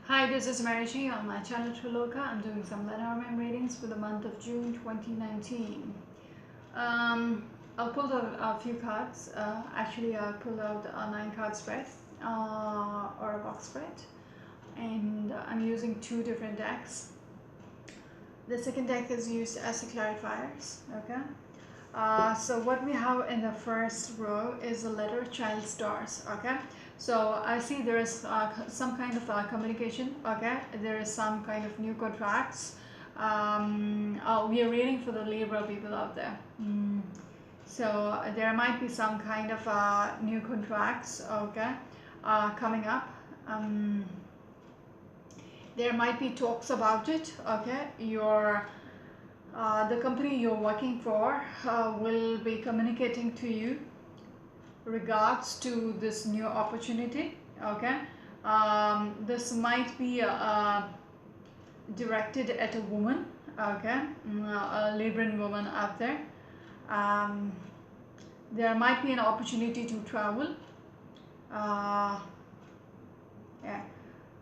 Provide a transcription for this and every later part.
Hi, this is Marishi on my channel Triloka. I'm doing some Lenormand readings for the month of June 2019. I'll pull out a few cards. Actually, I pulled out a 9-card spread or a box spread, and I'm using 2 different decks. The second deck is used as the clarifiers. Okay. So what we have in the first row is the letter child stars. Okay, so I see there is some kind of communication. Okay, there is some kind of new contracts. We are reading for the Libra people out there. So there might be some kind of new contracts. Okay, coming up. There might be talks about it. Okay, the company you're working for will be communicating to you regards to this new opportunity. Okay, this might be directed at a woman. Okay, a Libran woman out there. There might be an opportunity to travel. Yeah.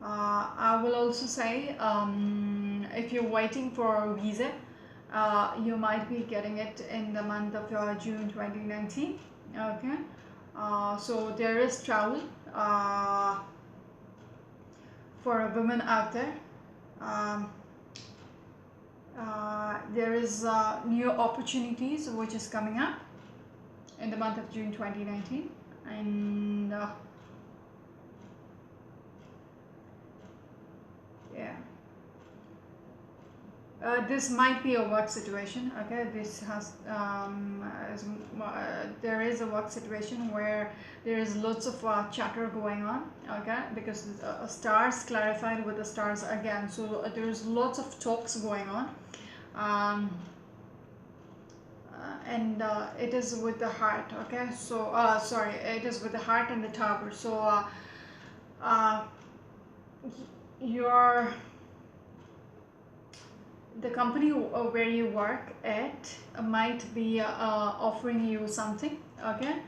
I will also say, if you're waiting for a visa, you might be getting it in the month of June 2019. Okay, so there is travel for a woman out there. There is new opportunities which is coming up in the month of June 2019, and yeah. This might be a work situation. Okay, this has there is a work situation where there is lots of chatter going on. Okay, because stars clarified with the stars again, so there's lots of talks going on, and it is with the heart. Okay, so sorry, it is with the heart and the tower. So your the company where you work at might be offering you something. Okay,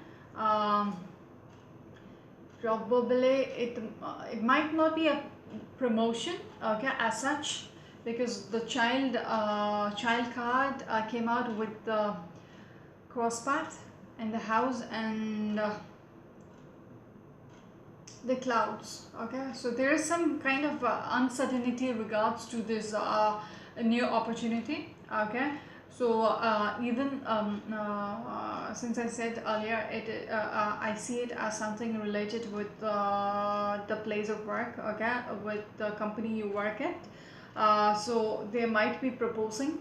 probably it might not be a promotion. Okay, as such, because the child card came out with the cross path and the house and the clouds. Okay, so there is some kind of uncertainty regards to this new opportunity. Okay, so even since I said earlier, I see it as something related with the place of work. Okay, with the company you work at. So they might be proposing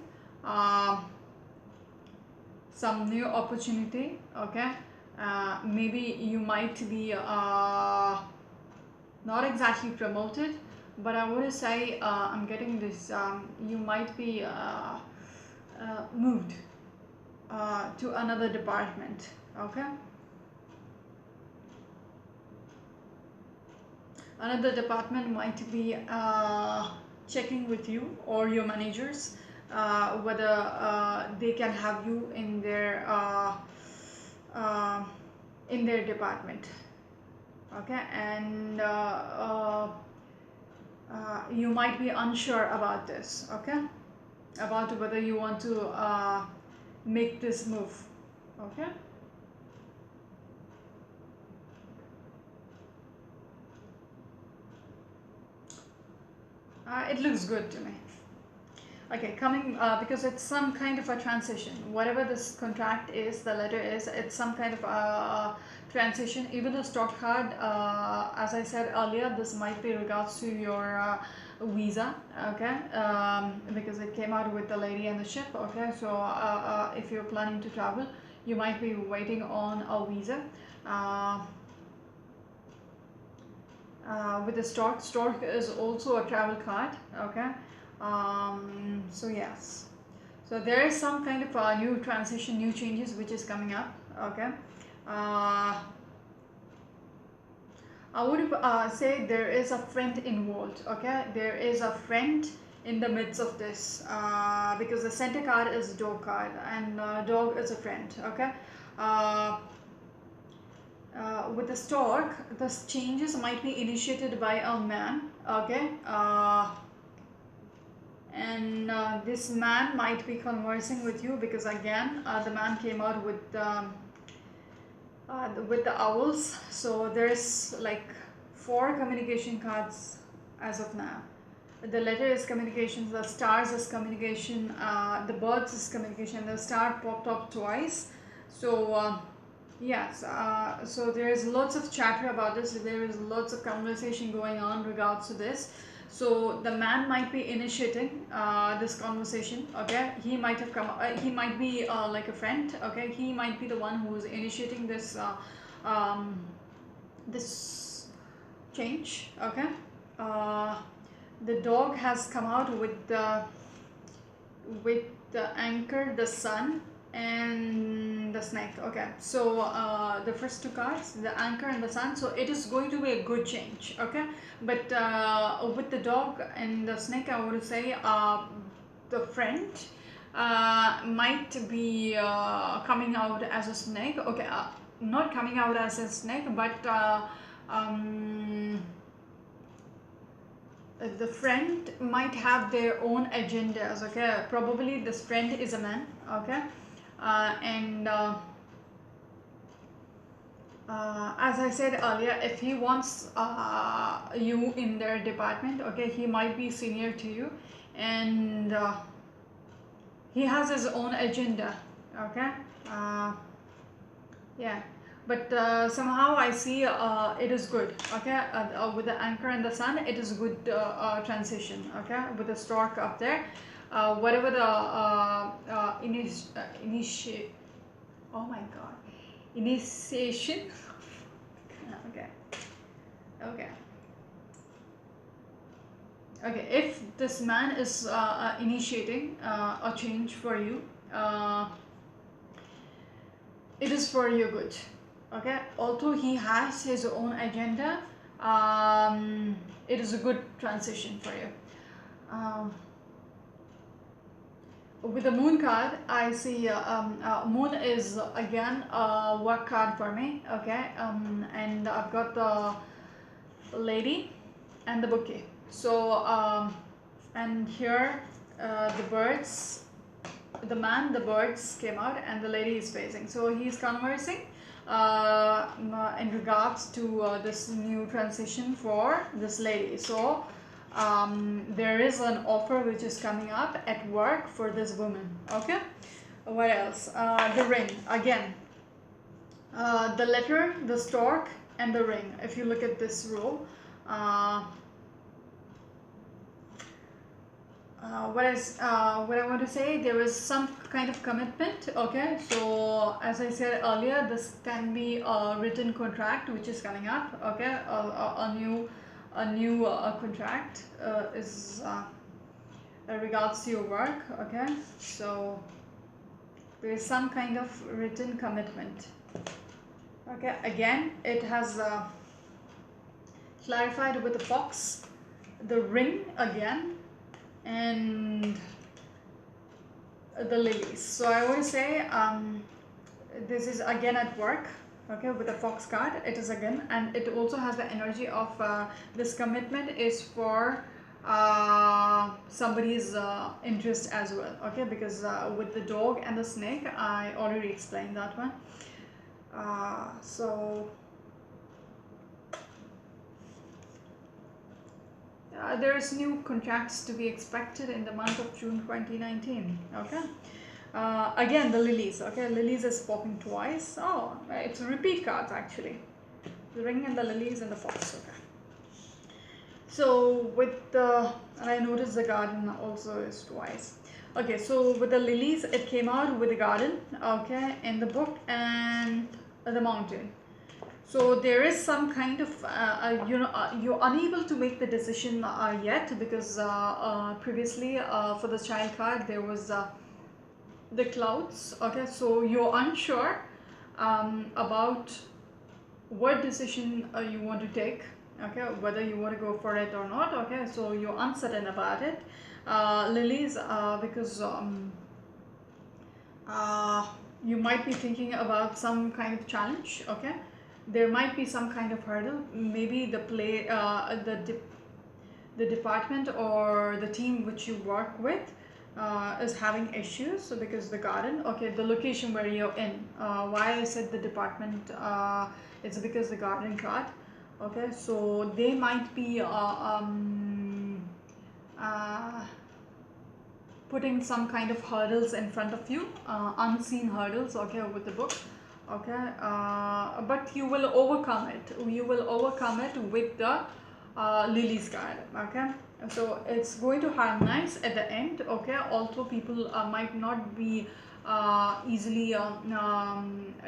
some new opportunity. Okay, maybe you might be not exactly promoted, but I want to say I'm getting this, you might be moved to another department. Okay, another department might be checking with you or your managers whether they can have you in their department. Okay, and you might be unsure about this. Okay, about whether you want to make this move. Okay, it looks good to me. Okay, coming because it's some kind of a transition. Whatever this contract is, the letter is, it's some kind of a transition. Even the stock card, as I said earlier, this might be regards to your visa. Okay, because it came out with the lady and the ship. Okay, so if you're planning to travel, you might be waiting on a visa. With the stork is also a travel card. Okay, so yes, so there is some kind of a new transition, new changes which is coming up. Okay, I would say there is a friend involved. Okay, there is a friend in the midst of this, because the center card is dog card, and dog is a friend. Okay, with the stork, the changes might be initiated by a man, okay, and this man might be conversing with you, because again the man came out with the owls. So there's like 4 communication cards as of now. The letter is communication, the stars is communication, the birds is communication, the star popped up twice. So yes, so there is lots of chatter about this, there is lots of conversation going on regards to this. So the man might be initiating this conversation, okay. He might have come, he might be like a friend, okay. He might be the one who is initiating this this change, okay. The dog has come out with the anchor, the sun, and the snake, okay. So the first 2 cards, the anchor and the sun, so it is going to be a good change, okay. But with the dog and the snake, I would say the friend might be coming out as a snake, okay. Not coming out as a snake, but the friend might have their own agendas, okay. Probably this friend is a man, okay. And as I said earlier, if he wants you in their department, okay, he might be senior to you, and he has his own agenda, okay. Yeah, but somehow I see it is good, okay. With the anchor and the sun, it is good transition, okay. With the stork up there, whatever the initiate, oh my god, initiation, okay, okay, okay. If this man is initiating a change for you, it is for your good, okay. Although he has his own agenda, it is a good transition for you. With the moon card, I see moon is again a work card for me, okay. And I've got the lady and the bouquet. So and here the birds, the man, the birds came out, and the lady is facing. So he's conversing in regards to this new transition for this lady. So there is an offer which is coming up at work for this woman, okay. What else? The ring again, the letter, the stork, and the ring. If you look at this row, what I want to say, there is some kind of commitment, okay. So as I said earlier, this can be a written contract which is coming up, okay. A new contract is regards to your work, okay. So there is some kind of written commitment, okay. Again, it has clarified with the fox, the ring again, and the lilies. So I would say this is again at work, okay. With the fox card, it is again, and it also has the energy of this commitment is for somebody's interest as well, okay. Because with the dog and the snake, I already explained that one. So there is new contracts to be expected in the month of June 2019, okay. Again, the lilies, okay. Lilies is popping twice. Oh, it's repeat cards actually, the ring and the lilies and the fox, okay. So with the, and I noticed the garden also is twice, okay. So with the lilies, it came out with the garden, okay, in the book, and the mountain. So there is some kind of you're unable to make the decision yet, because previously for the child card there was the clouds, okay. So you're unsure about what decision you want to take, okay, whether you want to go for it or not, okay. So you're uncertain about it. Lilies, because you might be thinking about some kind of challenge, okay. there might be some kind of hurdle. Maybe the department or the team which you work with is having issues. So because the garden, okay, the location where you're in, why I said the department, it's because the garden card, okay, so they might be putting some kind of hurdles in front of you, unseen hurdles, okay, with the book, okay, but you will overcome it. You will overcome it with the Lily's card, okay. So it's going to harmonize at the end, okay. Also, people might not be easily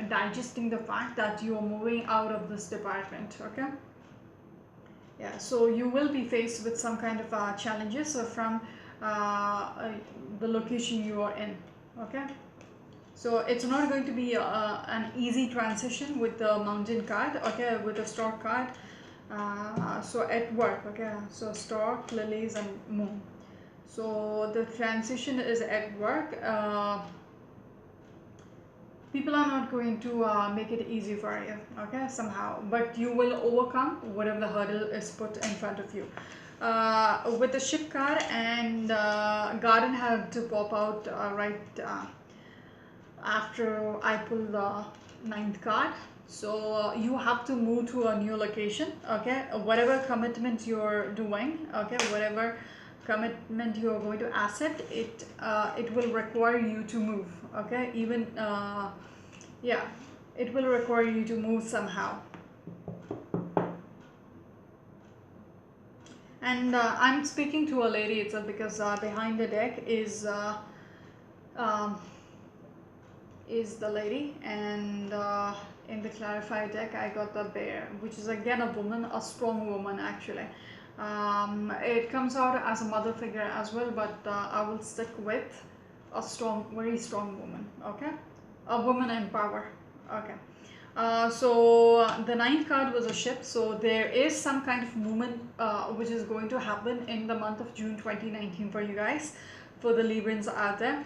digesting the fact that you are moving out of this department, okay. Yeah, so you will be faced with some kind of challenges from the location you are in, okay. So it's not going to be an easy transition with the mountain card, okay, with the stork card. So at work, okay, so stork, lilies and moon. So the transition is at work. People are not going to make it easy for you, okay, somehow, but you will overcome whatever the hurdle is put in front of you. With the ship card and garden had to pop out right after I pull the ninth card. So you have to move to a new location, okay, whatever commitment you're doing, okay, whatever commitment you're going to accept, it will require you to move, okay, even yeah, it will require you to move somehow. And I'm speaking to a lady itself because behind the deck um, is the lady, and in the clarified deck I got the bear, which is again a woman, a strong woman actually. It comes out as a mother figure as well, but I will stick with a strong, very strong woman, okay, a woman in power, okay. So the ninth card was a ship, so there is some kind of movement which is going to happen in the month of June 2019 for you guys, for the Librans out there.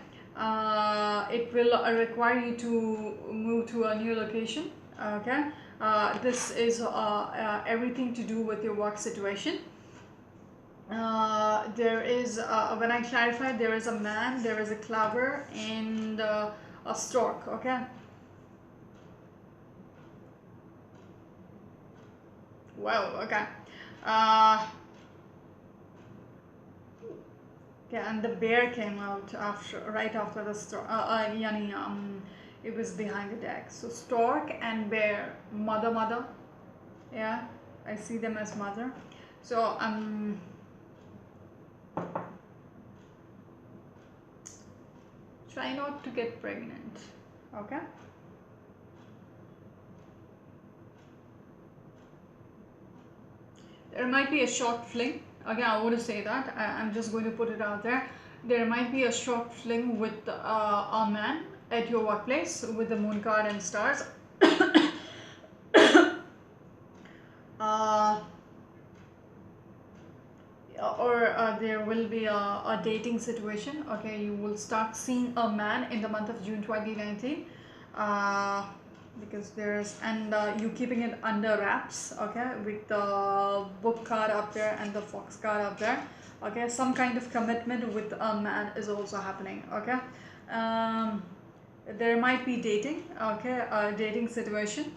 It will require you to move to a new location, okay. This is everything to do with your work situation. There is, when I clarified, there is a man, there is a clover, and a stork, okay. Wow, okay. Okay, and the bear came out after, right after the stork. Yani, it was behind the deck. So stork and bear, mother. Yeah, I see them as mother. So try not to get pregnant. Okay. There might be a short fling. Again, I want to say that. I'm just going to put it out there. There might be a short fling with a man at your workplace with the moon card and stars. uh, or there will be a dating situation, okay. You will start seeing a man in the month of June 2019, because there's, and you keeping it under wraps, okay, with the book card up there and the fox card up there, okay. Some kind of commitment with a man is also happening, okay. There might be dating, okay, a dating situation.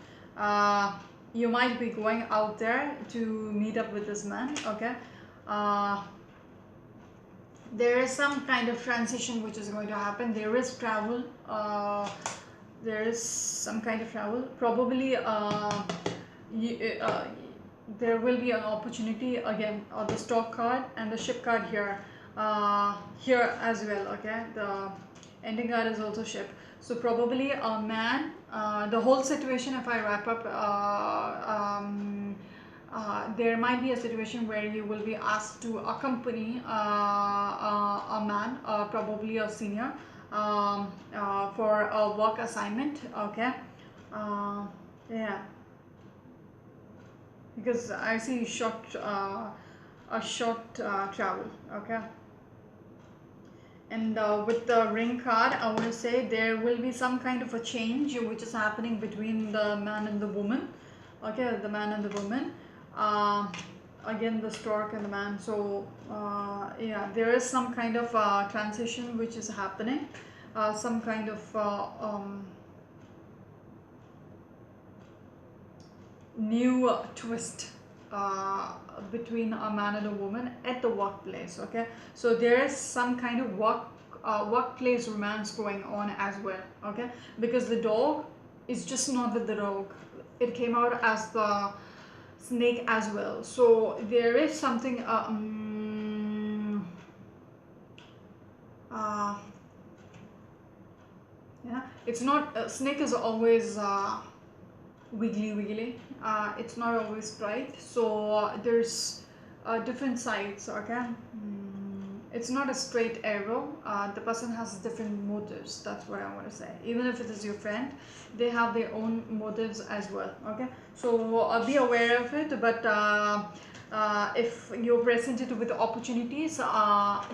You might be going out there to meet up with this man, okay. There is some kind of transition which is going to happen. There is travel, there is some kind of travel, probably there will be an opportunity again, the stock card and the ship card here, here as well, okay. The ending card is also ship. So probably a man, the whole situation, if I wrap up, there might be a situation where you will be asked to accompany a man, probably a senior, for a work assignment, okay. Yeah, because I see a short travel, okay. And with the ring card, I want to say there will be some kind of a change which is happening between the man and the woman, okay, the man and the woman. Again, the stork and the man. So yeah, there is some kind of transition which is happening, some kind of new twist between a man and a woman at the workplace. Okay, so there is some kind of workplace romance going on as well. Okay, because the dog is just not the dog, it came out as the snake as well. So there is something uh, yeah, it's not snake is always wiggly. It's not always straight, so there's different sides. Okay, it's not a straight arrow. The person has different motives, that's what I want to say. Even if it is your friend, they have their own motives as well. Okay, so be aware of it, but if you're presented with opportunities,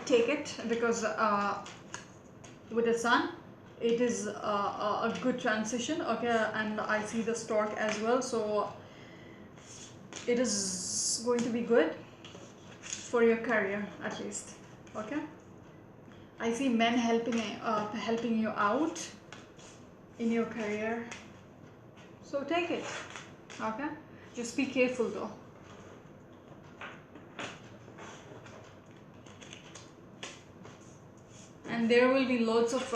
take it, because with the sun it is a good transition. Okay, and I see the stork as well, so it is going to be good for your career at least. Okay, I see men helping you out in your career, so take it. Okay, just be careful though. And there will be loads of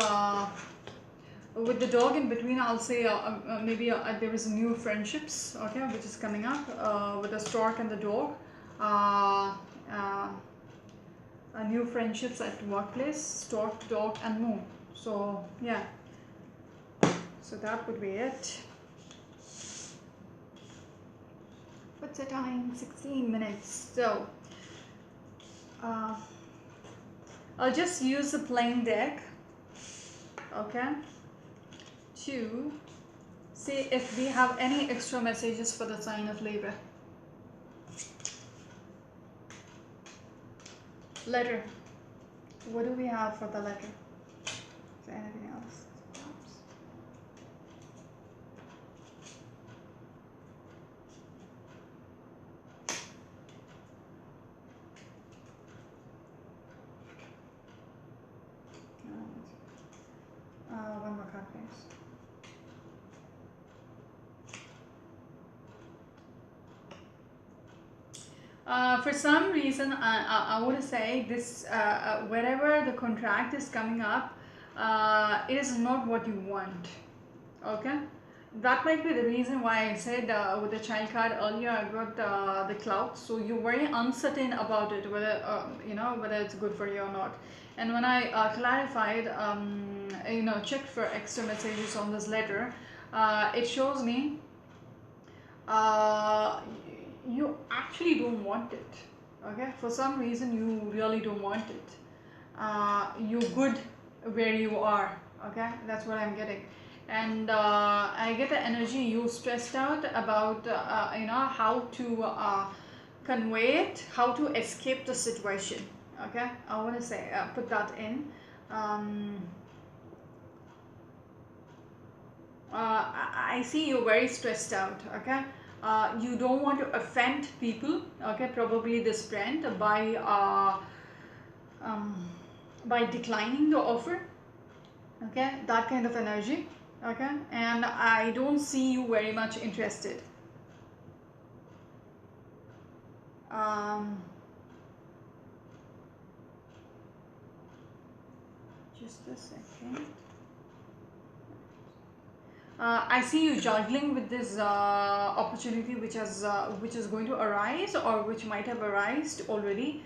with the dog in between, I'll say maybe there is new friendships, okay, which is coming up with the stork and the dog. Uh, uh, New friendships at workplace, stork, dog, and moon. So yeah, so that would be it. What's the time? 16 minutes. So I'll just use a plain deck, okay, to see if we have any extra messages for the sign of Libra. Letter. What do we have for the letter? Is there anything else? One more card, please. For some reason, I want to say this, wherever the contract is coming up, it is not what you want. Okay, that might be the reason why I said with the child card earlier, I got the cloud. So you're very uncertain about it, whether whether it's good for you or not. And when I clarified, checked for extra messages on this letter, it shows me you actually don't want it. Okay, for some reason you really don't want it. You're good where you are. Okay, that's what I'm getting. And I get the energy you stressed out about how to convey it, how to escape the situation. Okay, I want to say put that in. I see you very stressed out. Okay, you don't want to offend people. Okay, probably this friend by declining the offer. Okay, that kind of energy. Okay, and I don't see you very much interested. Just a second. I see you juggling with this opportunity which is going to arise, or which might have arisen already.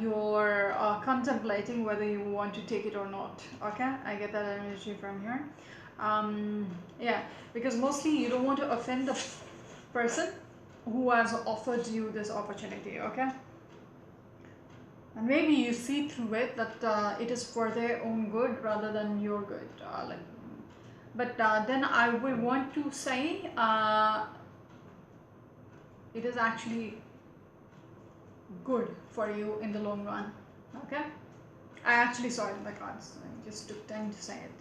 You're contemplating whether you want to take it or not. Okay, I get that energy from here. Yeah, because mostly you don't want to offend the person who has offered you this opportunity. Okay, and maybe you see through it that it is for their own good rather than your good. But then I will want to say it is actually good for you in the long run. Okay, I actually saw it in the cards. I just took time to say it.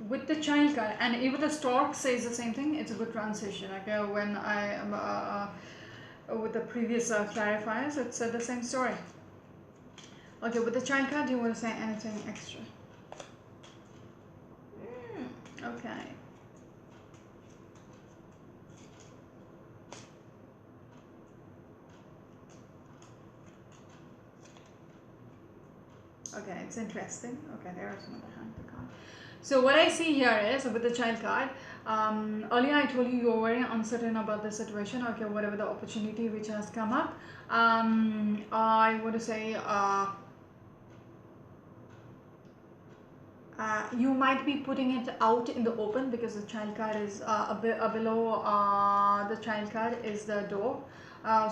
with the child card, and even the stork says the same thing. It's a good transition. Okay, when I am with the previous clarifiers, it said the same story. Okay, with the child card, do you want to say anything extra? Okay. Okay, it's interesting. Okay, there is another hand to card. So what I see here is with the child card, earlier I told you you're very uncertain about the situation. Okay, whatever the opportunity which has come up, I want to say you might be putting it out in the open, because the child card is below the child card is the door.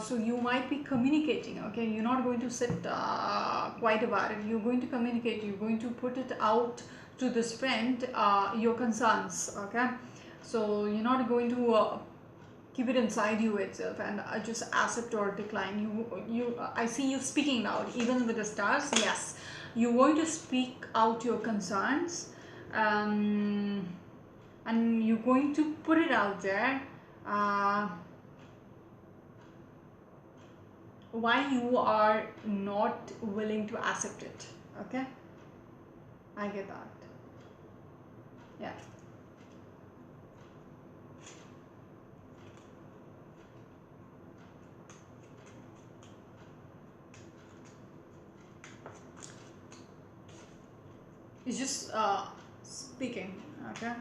So you might be communicating. Okay, you're not going to sit quiet about it. You're going to communicate. You're going to put it out to this friend, your concerns. Okay, so you're not going to keep it inside you itself and just accept or decline. I see you speaking out, even with the stars. Yes, you're going to speak out your concerns, and you're going to put it out there, why you are not willing to accept it. Okay, I get that. Yeah. It's just speaking. Okay,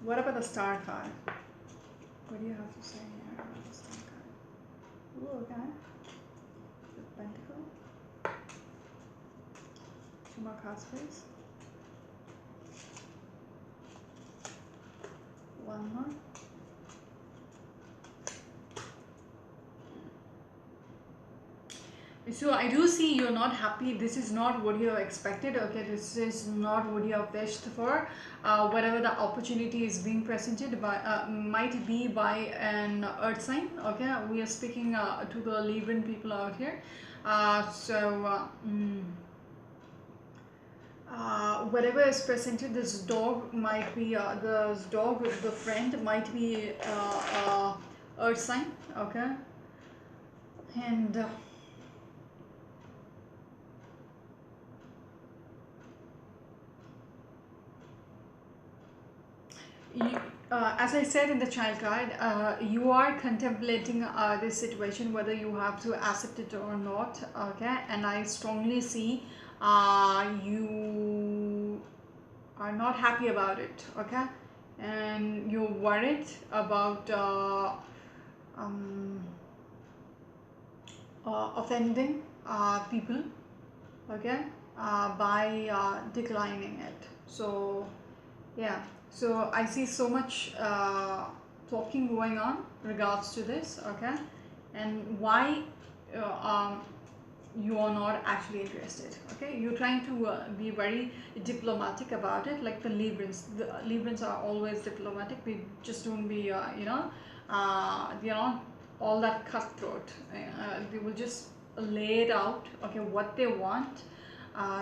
what about the star card? What do you have to say here about the star card? Ooh, okay. The pentacle. Two more cards, please. One more. So I do see you're not happy. This is not what you have expected. Okay, this is not what you have wished for. Whatever the opportunity is being presented by, might be by an earth sign. Okay, we are speaking to the Libran people out here. Whatever is presented, this dog might be this dog, the friend might be earth sign. Okay, and you, as I said in the child card, you are contemplating this situation, whether you have to accept it or not. Okay, and I strongly see you are not happy about it. Okay, and you're worried about um, offending people. Okay, by declining it. So yeah, so I see so much talking going on regards to this. Okay, and why you are not actually interested. Okay, you're trying to be very diplomatic about it, like the Librans are always diplomatic. They just don't be they're not all that cutthroat. They will just lay it out. Okay, what they want,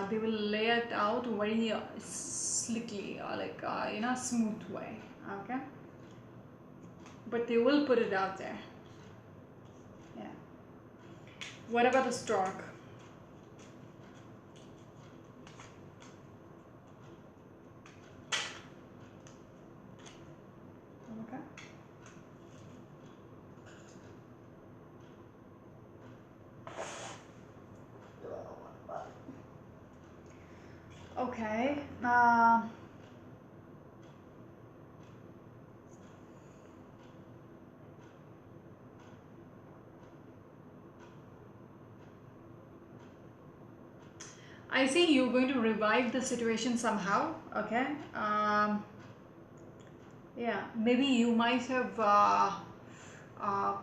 they will lay it out very slickly, smooth way. Okay, but they will put it out there. Yeah. What about the stork? Okay. Okay. I see you're going to revive the situation somehow. Okay. Yeah. Maybe you might have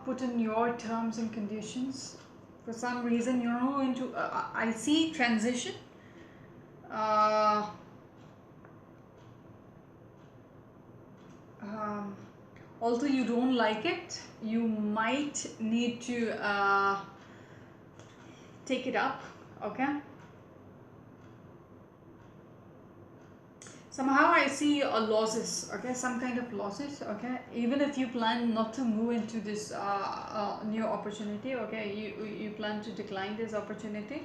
put in your terms and conditions. For some reason, you're not going to. I see transition. Uh, um, Although you don't like it, you might need to take it up. Okay. somehow I see losses, okay, some kind of losses, okay, even if you plan not to move into this new opportunity, okay, you plan to decline this opportunity,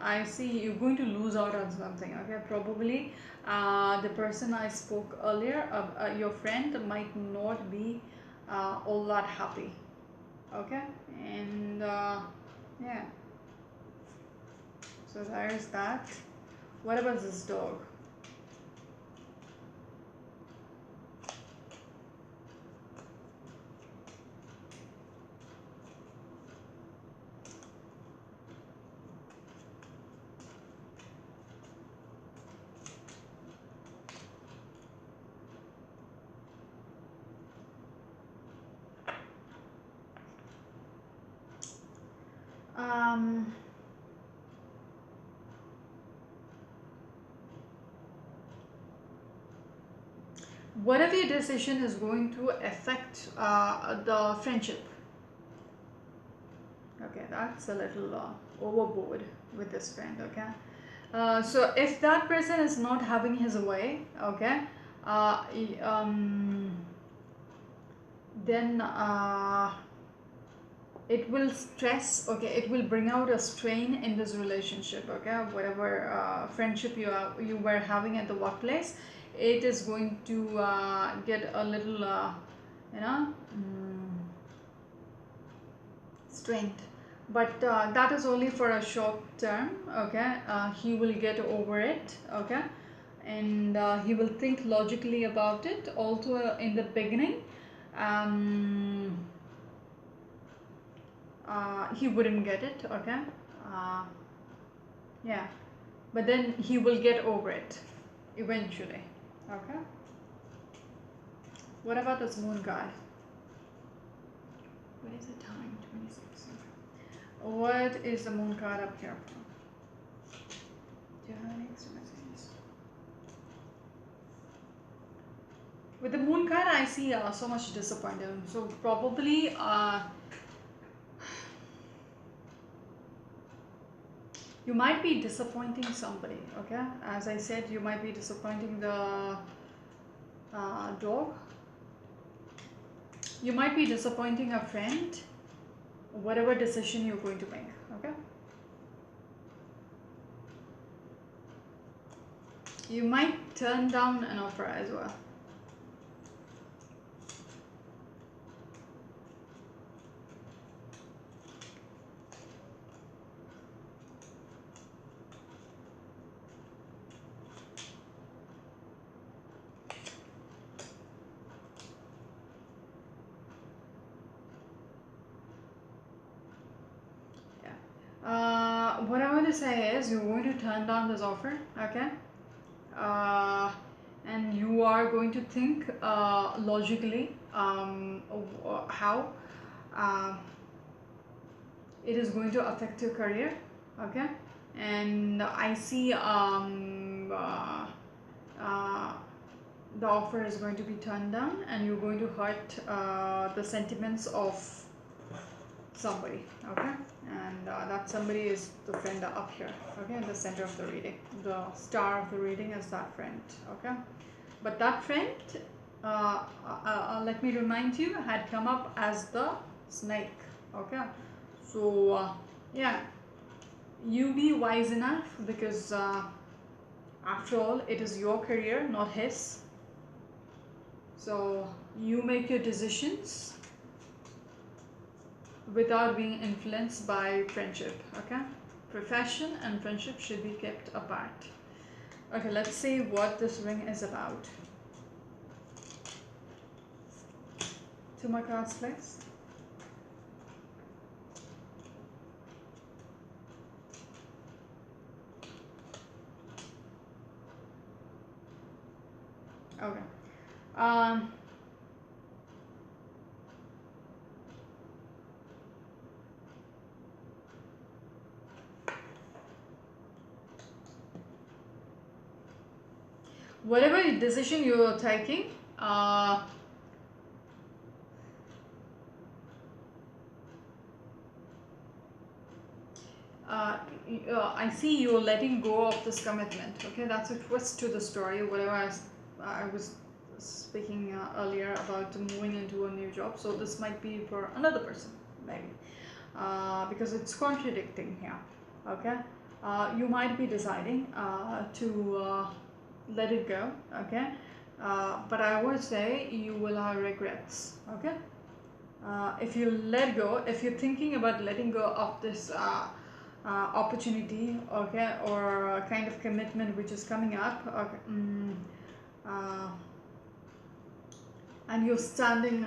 I see you're going to lose out on something, okay, probably the person I spoke earlier, your friend might not be all that happy, okay, and yeah, so there's that. What about this dog? Um, whatever your decision is going to affect the friendship. Okay, that's a little overboard with this friend, okay? So if that person is not having his way, okay, then it will stress, okay, it will bring out a strain in this relationship, okay, whatever friendship you were having at the workplace, it is going to get a little you know strained, but that is only for a short term, okay, he will get over it, okay, and he will think logically about it also in the beginning. um, he wouldn't get it, okay, uh, yeah, but then he will get over it eventually, okay. What about this moon guy? What is the time? 26. What is the moon card up here for? Do you have any extra messages? With the moon card, I see so much disappointment. So probably you might be disappointing somebody, okay? As I said, you might be disappointing the dog. You might be disappointing a friend, whatever decision you're going to make, okay? You might turn down an offer as well. What I want to say is you're going to turn down this offer, okay? And you are going to think logically how uh, it is going to affect your career, okay? And I see uh, the offer is going to be turned down and you're going to hurt the sentiments of somebody, okay, and that somebody is the friend up here, okay, in the center of the reading. The star of the reading is that friend, okay, but that friend let me remind you, had come up as the snake, okay. So yeah, you be wise enough, because after all it is your career, not his, so you make your decisions without being influenced by friendship, okay. Profession and friendship should be kept apart. Okay, let's see what this ring is about. Two more cards, please. Okay. Whatever decision you are taking, I see you're letting go of this commitment, okay. That's a twist to the story, whatever I was speaking earlier about moving into a new job, so this might be for another person maybe, because it's contradicting here. Okay, you might be deciding to let it go. Okay, but I would say you will have regrets. Okay, if you let go, if you're thinking about letting go of this opportunity, okay, or a kind of commitment which is coming up, okay, and you're standing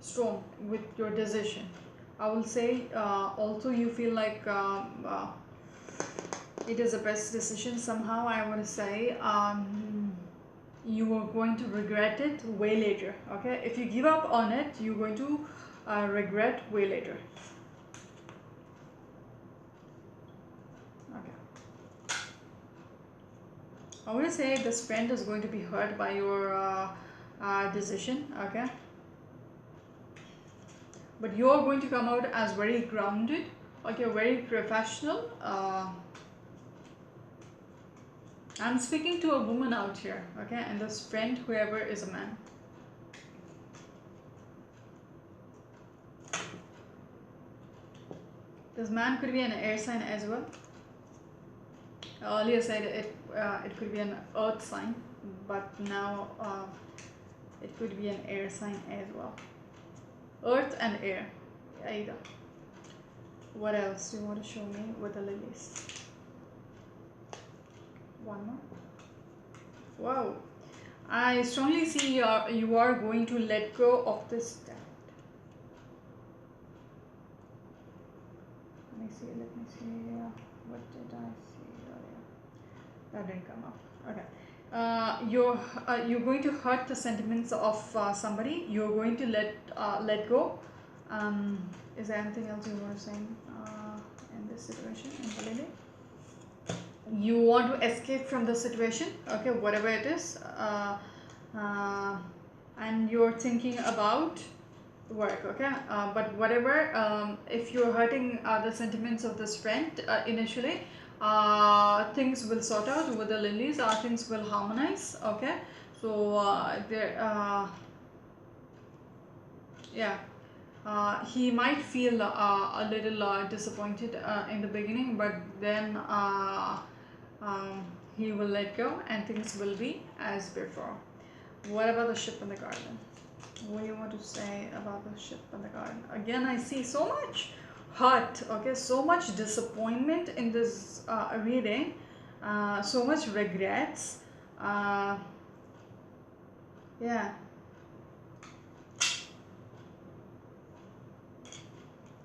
strong with your decision, I will say, also you feel like it is the best decision somehow, I want to say, you are going to regret it way later. Okay, if you give up on it, you're going to regret way later. Okay, I want to say this friend is going to be hurt by your decision. Okay, but you're going to come out as very grounded, okay, very professional. I'm speaking to a woman out here, okay, and this friend, whoever, is a man. This man could be an air sign as well. Earlier said it could be an earth sign, but now it could be an air sign as well. Earth and air, either. What else do you want to show me with the lilies? One more. Wow, I strongly see you are going to let go of this doubt. Let me see. What did I see earlier? That didn't come up. Okay. You're going to hurt the sentiments of somebody. You're going to let go. Is there anything else you want to say in this situation, in the lily? You want to escape from the situation, okay, whatever it is, and you're thinking about work, okay, but whatever, if you're hurting the sentiments of this friend initially, things will sort out with the lilies, things will harmonize, okay, so yeah, he might feel a little disappointed in the beginning, but then he will let go and things will be as before. What about the ship in the garden? What do you want to say about the ship in the garden? Again, I see so much hurt, okay, so much disappointment in this reading, so much regrets. Yeah.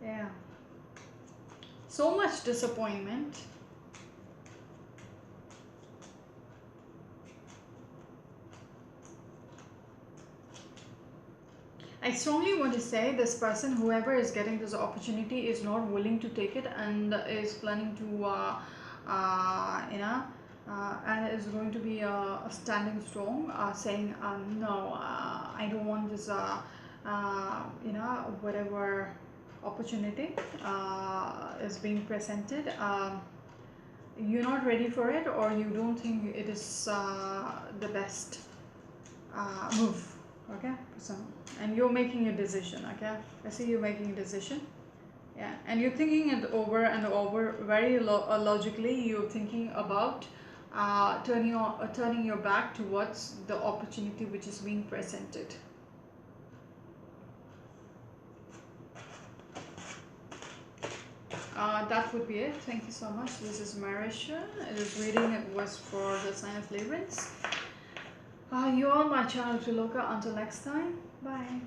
Yeah. So much disappointment. I strongly want to say this person, whoever is getting this opportunity, is not willing to take it and is planning to, and is going to be standing strong, saying, no, I don't want this, whatever opportunity is being presented. You're not ready for it, or you don't think it is the best move, okay, so, and you're making a decision, okay, I see you making a decision, yeah, and you're thinking it over and over very logically. You're thinking about turning your back towards the opportunity which is being presented. That would be it. Thank you so much. This is Marisha. This reading was for the sign of Libra. You're on my channel, Triloka. Until next time, bye.